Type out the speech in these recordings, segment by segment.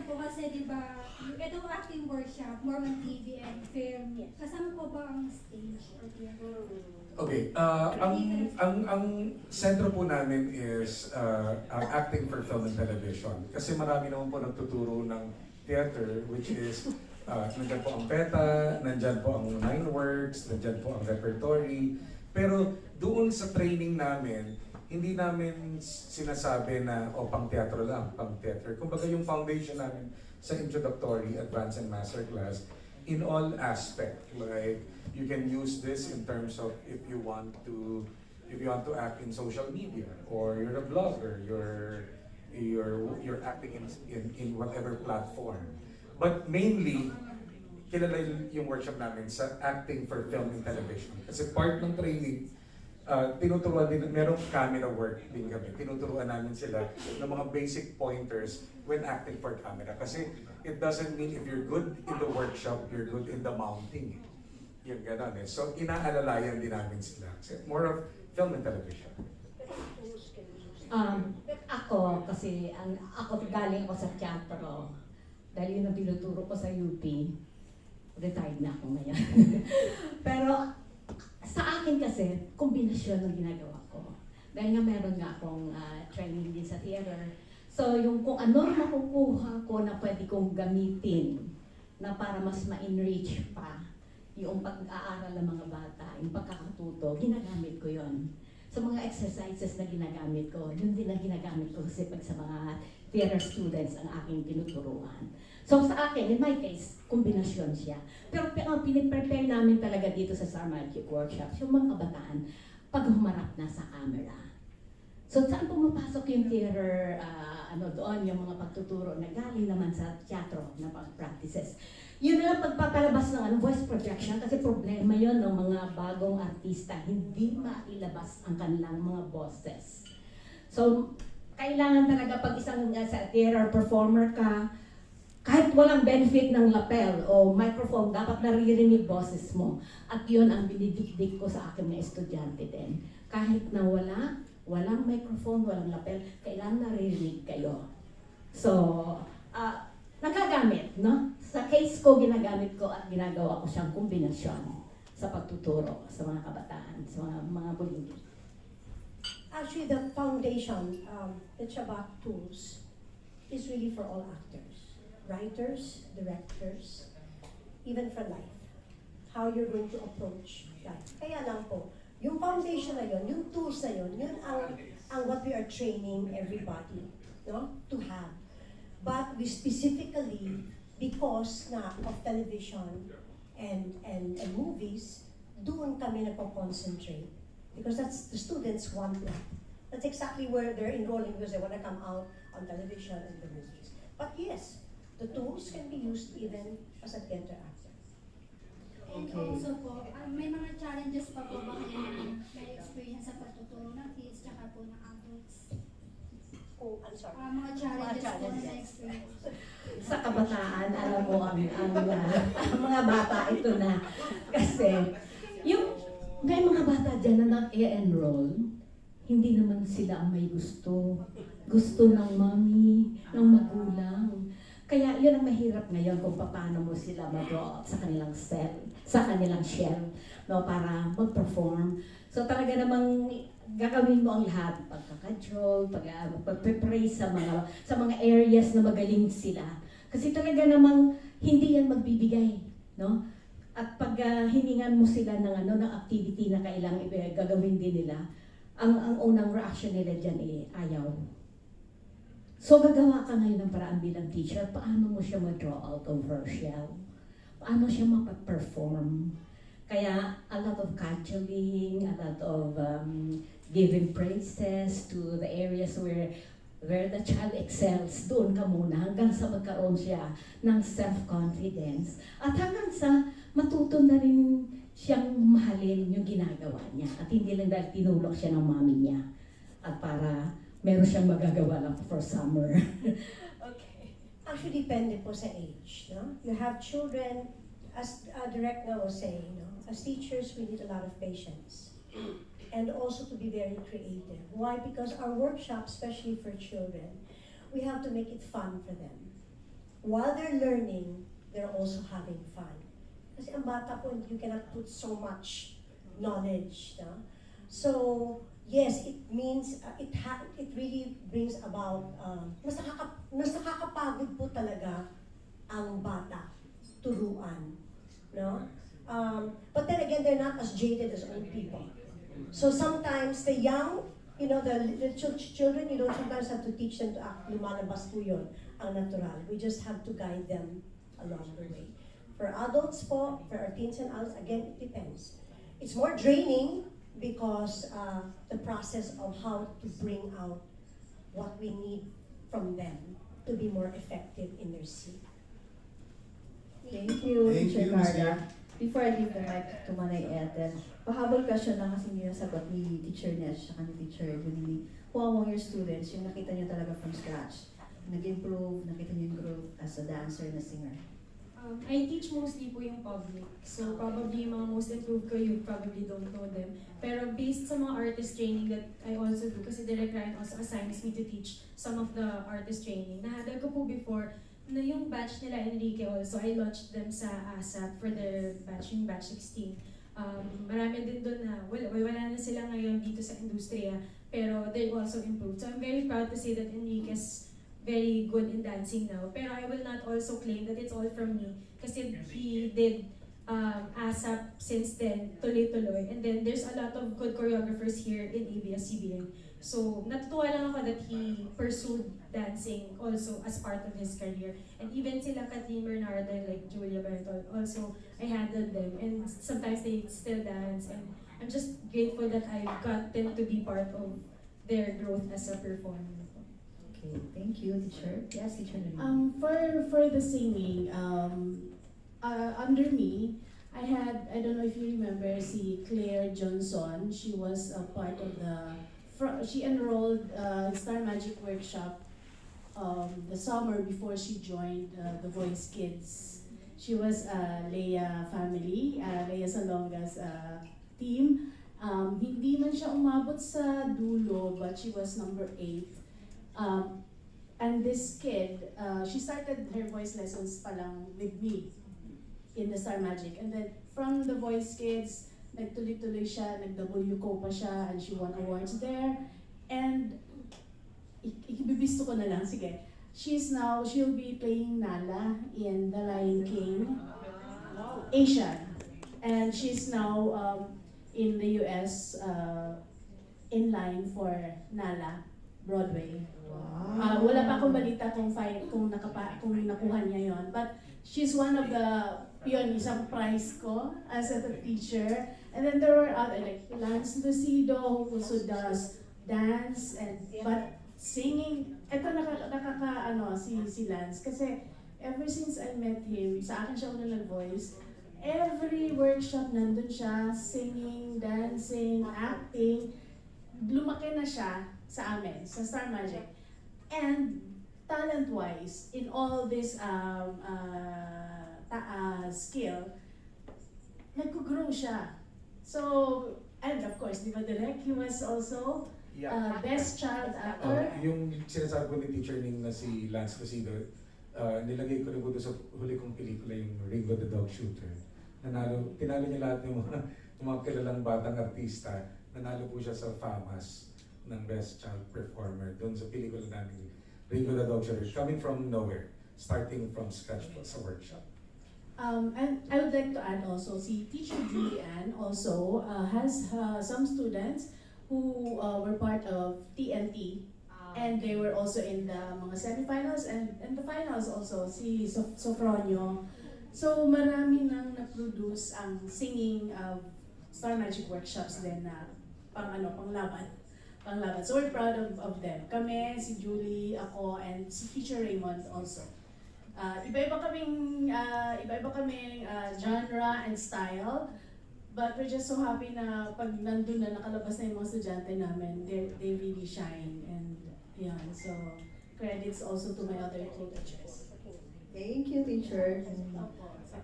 lang po kasi di ba, itong acting workshop, more on TV and film, kasama po ba ang stage or theater? Okay, ang sentro po namin is ang acting for film and television. Kasi marami naman po nagtuturo ng theater, which is nandyan po ang PETA, nandyan po ang 9works, nandyan po ang repertory. Pero doon sa training namin, hindi namin sinasabi na pang teatro lang, pang theater. Kumbaga yung foundation namin sa introductory, advanced and master class, in all aspect, like you can use this in terms of if you want to act in social media, or you're a blogger, you're acting in whatever platform. But mainly, kilala yung workshop namin sa acting for film and television. Kasi part ng training, tinuturuan din, merong camera work din kami. Tinuturuan namin sila ng mga basic pointers when acting for camera. Kasi it doesn't mean if you're good in the workshop, you're good in the mounting. Yung gano'n eh. So inaalalayan din namin sila. More of film and television. Ako, kasi ako galing ako sa teatro. Dahil yun ang tinuturo ko sa UP. Retired na ako ngayon. Pero sa akin kasi, kombinasyon ng ginagawa ko. Dahil nga meron nga akong training din sa theater. So yung kung ano makukuha ko na pwede kong gamitin na para mas ma-enrich pa yung pag-aaral ng mga bata, yung pagkakatuto, ginagamit ko yon. Sa mga exercises na ginagamit ko, yun din ang ginagamit ko kasi pag sa mga theater students ang aking tinuturuan. So sa akin, in my case, kombinasyon siya. Pero ang piniprepare namin talaga dito sa Star Magic Workshops, yung mga kabataan, pag humarap na sa camera. So saan pumapasok yung theater, doon, yung mga pagtuturo na galing naman sa teatro na pag-practices. Yun na lang pagpapalabas ng voice projection kasi problema yon ng mga bagong artista, hindi mailabas ang kanilang mga boses. So, kailangan talaga pag isang sa theater performer ka, kahit walang benefit ng lapel o microphone, dapat naririnig boses mo. At yun ang binidikdik ko sa aking mga estudyante din. Kahit na walang microphone, walang lapel, kailangan naririnig kayo. So, nagagamit, no? Sa case ko, ginagamit ko at ginagawa ko siyang kombinasyon sa pagtuturo sa mga kabataan, sa mga bulinggi. Actually, the foundation, the Chabak tools, is really for all actors. Writers, directors, even for life. How you're going to approach life. Kaya lang po, yung foundation na yun, yung tools na yun, yun ang what we are training everybody, no, to have. But we specifically, because of television and movies, doon kami nagpo-concentrate. Because that's the students want that. That's exactly where they're enrolling because they want to come out on television and the movies. But yes, the tools can be used even as a theater actor. And also po, may mga challenges pa po ba kayo may experience sa pagtuturo ng kids tsaka po ng adults? Oh, I'm sorry. Mga challenges po na experience. Sa kabataan, alam mo, ang mga bata ito na. Kasi, may mga bata dyan na nag-e-enroll, hindi naman sila ang may gusto. Gusto ng mommy, ng magulang. Kaya yun ang mahirap ngayon kung paano mo sila mag-draw out sa kanilang shell, no, para mag-perform. So talaga namang gagawin mo ang lahat, pagkakajol, pag-praise sa mga areas na magaling sila. Kasi talaga namang hindi yan magbibigay, no? At pag hiningan mo sila ng activity na kailangang gagawin din nila, ang unang reaction nila dyan ayaw. So gagawa ka ngayon ng paraan bilang teacher, paano mo siya ma-draw out of her shell? Paano siya mapag-perform? Kaya a lot of cajoling, a lot of giving praises to the areas where the child excels, doon ka muna hanggang sa magkaroon siya ng self-confidence at hanggang sa matuto na rin siyang mahalin yung ginagawa niya at hindi lang dahil tinulok siya ng mami niya at para meron siyang magagawa lang for summer. Okay. Actually, depende po sa age. No? You have children, as Director was saying, no? As teachers, we need a lot of patience. And also to be very creative. Why? Because our workshop, especially for children, we have to make it fun for them. while they're learning, they're also having fun. Kasi ang bata po, you cannot put so much knowledge. No? So, yes, it means, it really brings about, mas nakakapagod po talaga ang bata, turuan. No? But then again, they're not as jaded as old people. So sometimes the young, the children, you don't sometimes have to teach them to act, lumalabas po yun, ang natural. We just have to guide them along the way. For adults po, for our teens and adults, again, it depends. It's more draining because the process of how to bring out what we need from them to be more effective in their scene. Thank you, Thank Teacher you, Ms. Carla. Lee. Before I give the mic to Manay Ethel, pahabol question lang kasi hindi nasagot ni Teacher Nesh at ni Teacher Julie. Who among your students, yung nakita niyo talaga from scratch, nag-improve, nakita niyo yung growth as a dancer and a singer? I teach mostly po yung public. So probably yung mga most improved ko, you probably don't know them. Pero based sa mga artist training that I also do, kasi Direct Ryan also assigns me to teach some of the artist training. Nahadal ko po before na yung batch nila Enrique also, I launched them sa ASAP for their batch, yung batch 16. Marami din doon na, wala na sila ngayon dito sa industriya, pero they also improved. So I'm very proud to say that Enrique's very good in dancing now. Pero I will not also claim that it's all from me. Kasi he did ASAP since then, tuloy-tuloy. And then there's a lot of good choreographers here in ABS-CBN. So natutuwa lang ako that he pursued dancing also as part of his career. And even sila Kathleen Bernardo and like Julia Bertol, also I handled them. And sometimes they still dance. And I'm just grateful that I got them to be part of their growth as a performer. Okay, thank you, Teacher. Yes, Teacher Julie. For the singing, under me, I don't know if you remember, si Claire Johnson. She was a part of she enrolled Star Magic Workshop the summer before she joined the Voice Kids. She was Leia family, Leia Salonga's team. Hindi man siya umabot sa dulo, but she was number 8. And this kid, she started her voice lessons pa lang with me in the Star Magic. And then from the Voice Kids, nagtuloy-tuloy siya, nag-WCO pa siya, and she won awards there. And ikibibisto ko na lang, sige. She'll be playing Nala in The Lion King, Asia. And she's now in the US in line for Nala, Broadway. Wow. Wala pa akong balita kung nakuha niya yon. But she's one of isang prize ko as a teacher. And then there were other, like Lance Lucido, who also does dance, but singing. Ito si Lance. Kasi ever since I met him, sa akin siya unang nag-voice, every workshop nandun siya, singing, dancing, acting. Lumaki na siya sa amin, sa Star Magic. And talent-wise, in all this skill, nag-grow siya. So, and of course, di ba Direk, he was also best child actor. Yung sinasabi ko ni teacher Ning na si Lance Lucido, nilagay ko rin po doon sa huli kong pelikula, yung Ringo the Dog Shooter. Tinalo niya lahat ng mga kilalang batang artista. Nanalo po siya sa FAMAS ng Best Child Performer doon sa pelikula namin, Ringo the Dog Shooter, coming from nowhere, starting from scratch po sa workshop. And I would like to add also, si Teacher Julianne also has some students who were part of TNT, and they were also in the mga semifinals and the finals also, si Sofronio. So marami nang na-produce ang singing Star Magic workshops din na panglaban. So we're proud of them. Kami, si Julie, ako, and si Teacher Raymond also. Iba-iba kaming genre and style, but we're just so happy na pag nandun na nakalabas na yung mga estudyante namin, they really shine. And yeah, so credits also to my other two teachers. Thank you, Teacher.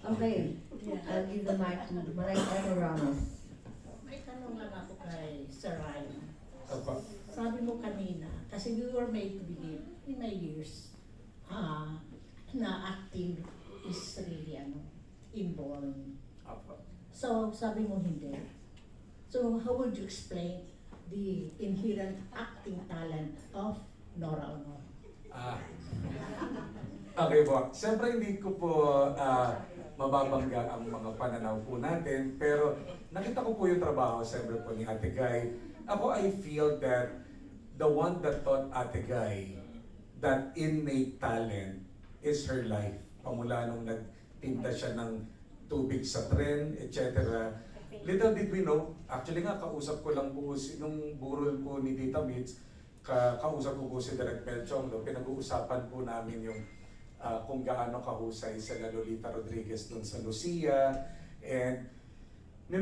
Okay, I'll give the mic to Manay Ethel Ramos. May tanong lang ako kay Sir Ryan. Apa. Sabi mo kanina, kasi we were made to believe in my years, na acting is really inborn. Apo. So, sabi mo hindi. So, how would you explain the inherent acting talent of Nora Honor? Okay po. Siyempre hindi ko po mababangga ang mga pananaw po natin, pero nakita ko po yung trabaho siyempre po ni Ate Guy. Ako, I feel that the one that taught Ate Guy that innate talent is her life. Pamula nung nagtinta siya ng tubig sa tren, etc. Little did we know, actually nga, kausap ko lang po nung burol po ni Tita Mitz, kausap ko po si Direk Melchong, pinag-uusapan po namin yung kung gaano kahusay sa Lolita Rodriguez dun sa Lucia. And may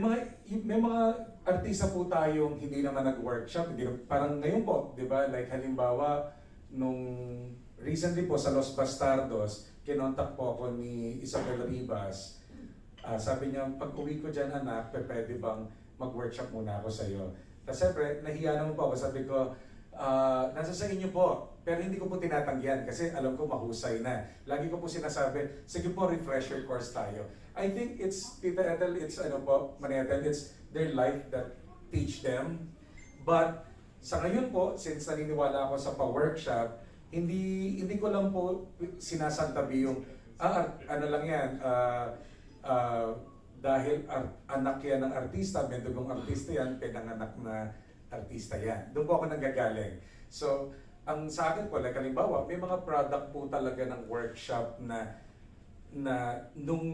mga artista po tayong hindi naman nag-workshop, parang ngayon po, di ba? Like halimbawa, nung recently po sa Los Bastardos, kinontak po ako ni Isabel Ribas. Sabi niya, pag uwi ko dyan anak, pwede bang mag-workshop muna ako sa iyo? Tapos siyempre, nahiya naman po ako. Sabi ko, nasa sa inyo po. Pero hindi ko po tinatanggihan kasi alam ko mahusay na. Lagi ko po sinasabi, sige po, refresher course tayo. I think it's, Tita Ethel, it's Maria Ethel, it's their life that teach them. But sa ngayon po, since naniniwala ako sa pa-workshop, hindi ko lang po sinasantabi yung, ano lang yan, dahil anak yan ng artista, may dugong artista yan, pinanganak na artista yan. Doon po ako nanggagaling. So, ang sa akin po, like halimbawa, may mga product po talaga ng workshop na nung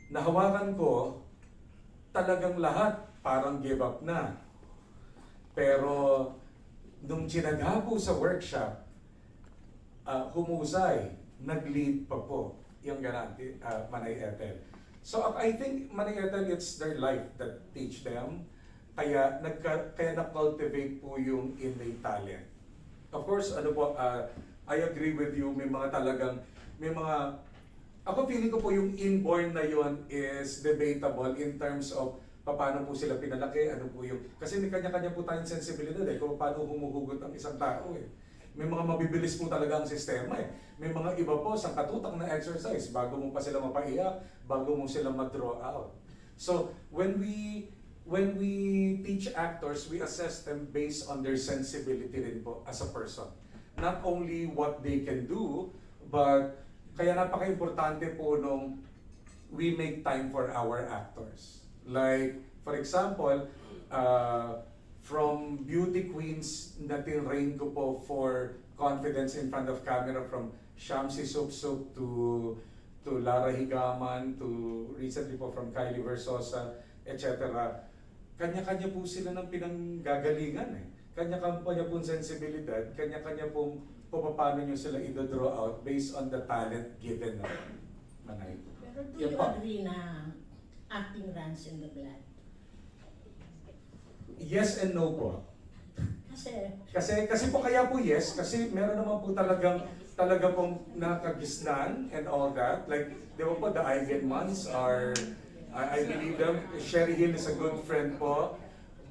nahawakan ko, talagang lahat parang give up na. Pero nung sinagha po sa workshop, humusay, nag-lead pa po yung garanti, Manay Ethel. So I think Manay Ethel, it's their life that teach them. Kaya na-cultivate po yung innate talent. Of course, I agree with you, may mga ako feeling ko po yung inborn na yon is debatable in terms of paano po sila pinalaki, kasi may kanya-kanya po tayong sensibilidad kung paano humuhugot ang isang tao May mga mabibilis po talaga ang sistema May mga iba po sa katutak na exercise, bago mo pa sila mapaiyak, bago mo sila ma-draw out. So, when we teach actors, we assess them based on their sensibility rin po as a person. Not only what they can do, but kaya napaka-importante po nung we make time for our actors. Like, for example, from beauty queens na tinrain ko po for confidence in front of camera, from Shamsi Supsup to Lara Higaman, to recently po from Kylie Versosa, etc. Kanya-kanya po sila ng pinanggagalingan Kanya-kanya pong sensibilidad, kanya-kanya pong paano nyo sila i-draw out based on the talent given na Manay. Pero do you agree na acting runs in the blood? Yes and no po. Kasi po kaya po yes, kasi meron naman po talaga pong nakagisnan and all that. Like, di ba po, the Eigenmans are, I believe them, Sherry Hill is a good friend po.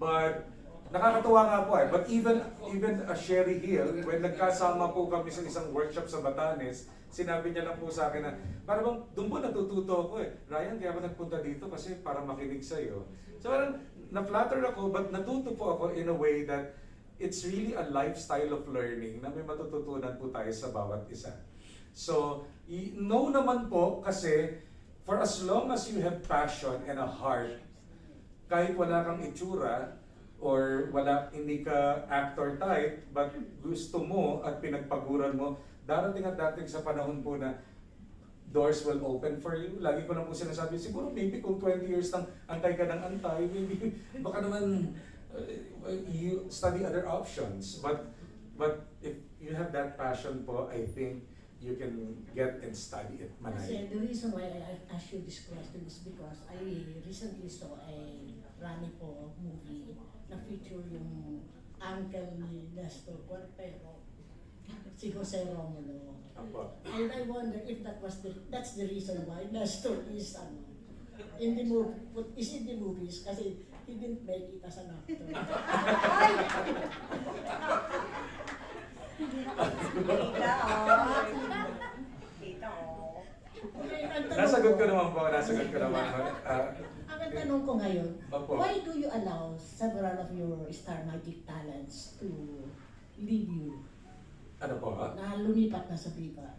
But, nakakatuwa nga po But even Sherry Hill, when nagkasama po kami sa isang workshop sa Batanes, sinabi niya lang po sa akin na, parang doon po natututo ako Ryan, kaya ako nagpunta dito kasi para makinig sa'yo. So parang, na-flatter ako, but natuto po ako in a way that it's really a lifestyle of learning na may matututunan po tayo sa bawat isa. So, no naman po kasi for as long as you have passion and a heart, kahit wala kang itsura or hindi ka actor type, but gusto mo at pinagpaguran mo, darating at dating sa panahon po na doors will open for you. Lagi ko lang po sinasabi, siguro maybe kung 20 years nang antay ka ng antay, maybe baka naman you study other options. But if you have that passion po, I think you can get and study it. Kasi the reason why I asked you this question is because I recently saw a Rani po movie na feature yung uncle ni Nestor Cuartero, si Jose Romulo. And I wonder if that's the reason why Nestor is in the movies kasi he didn't make it as an actor. Tita, oh. Nasagot ko naman po, nasagot ko naman. Ang tanong ko ngayon, Opo. why do you allow several of your star magic talents to leave you? Ano po? Na lumipat na sa Viva?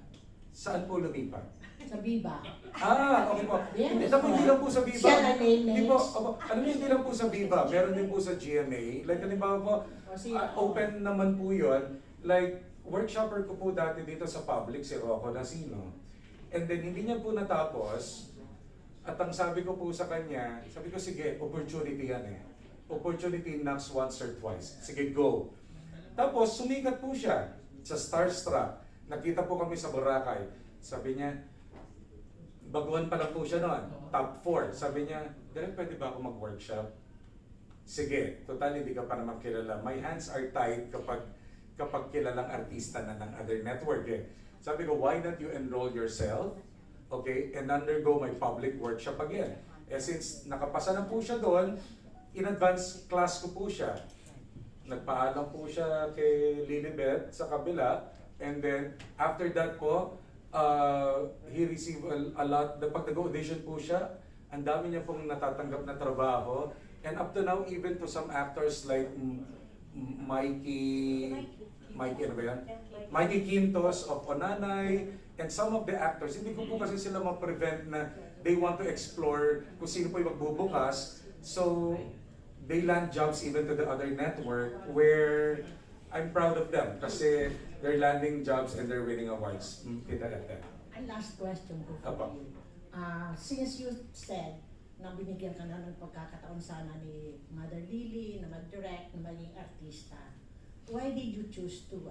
Saan po lumipat? Sa Viva. Okay po. Yes. Hindi lang po sa Viva. Siya na Hindi po, next. alam niyo, hindi lang po sa Viva. Meron din po sa GMA. Like, halimbawa po, O si- open naman po yun. Like, workshopper ko po dati dito sa public, si Rocco Nasino. And then, hindi niya po natapos. At ang sabi ko po sa kanya, sabi ko, sige, opportunity yan eh. Opportunity knocks once or twice. Sige, go. Tapos, sumikat po siya sa Starstruck. Nakita po kami sa Boracay. Sabi niya, baguhan pa lang po siya noon, top 4. Sabi niya, Direk, pwede ba ako mag-workshop? Sige, total hindi ka pa naman kilala. My hands are tied kapag kilalang artista na ng other network eh. Sabi ko, why not you enroll yourself? Okay, and undergo my public workshop again. Eh since nakapasa na po siya doon, in advance class ko po siya. Nagpaalam po siya kay Lilibet sa kabila. And then, after that po, he received a lot. Pag nag-audition po siya, ang dami niya pong natatanggap na trabaho. And up to now, even to some actors like Mikey ano ba yan? Mikey Quintos of Onanay, and some of the actors, hindi ko po kasi sila ma-prevent na they want to explore kung sino po yung magbubukas. So, they land jobs even to the other network where I'm proud of them kasi they're landing jobs and they're winning awards. Kita at that. Ang last question ko Apa. for you. Since you said na binigyan ka na ng pagkakataon sana ni Mother Lily na mag-direct, na maging artista, why did you choose to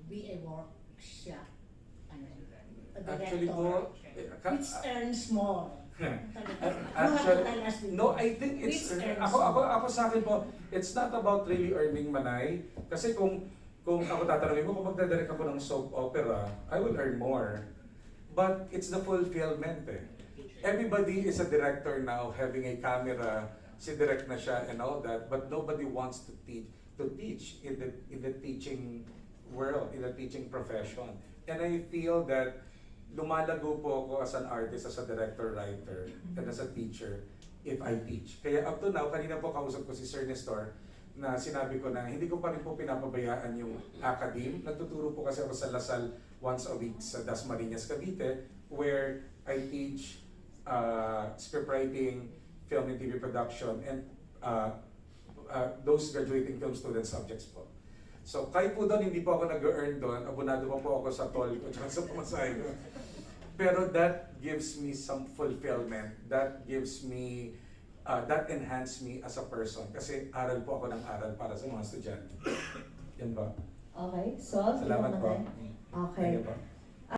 be a workshop? A Actually director? po, Which earns more? actually, no, I think it's, Which earns ako sa akin po, it's not about really earning manay. Kasi kung ako tatanungin mo, kung magdadirect ako ng soap opera, I will earn more. But it's the fulfillment eh. Everybody is a director now, having a camera, si direct na siya and all that, but nobody wants to teach in the teaching world, in the teaching profession. And I feel that lumalago po ako as an artist, as a director, writer, and as a teacher if I teach. Kaya up to now, kanina po kausap ko si Sir Nestor na sinabi ko na hindi ko pa rin po pinapabayaan yung academe. Nagtuturo po kasi ako sa Lasal once a week sa Dasmariñas, Cavite, where I teach scriptwriting, film and TV production, and those graduating film student subjects po. So kahit po doon, hindi po ako nag-earn doon, abonado pa po ako sa toll ko at sa pamasahe ko. Pero that gives me some fulfillment, that gives me, that enhance me as a person. Kasi aral po ako ng aral para sa mga estudyante. Yan ba? Okay, so, Salamat po. Okay. Thank you po.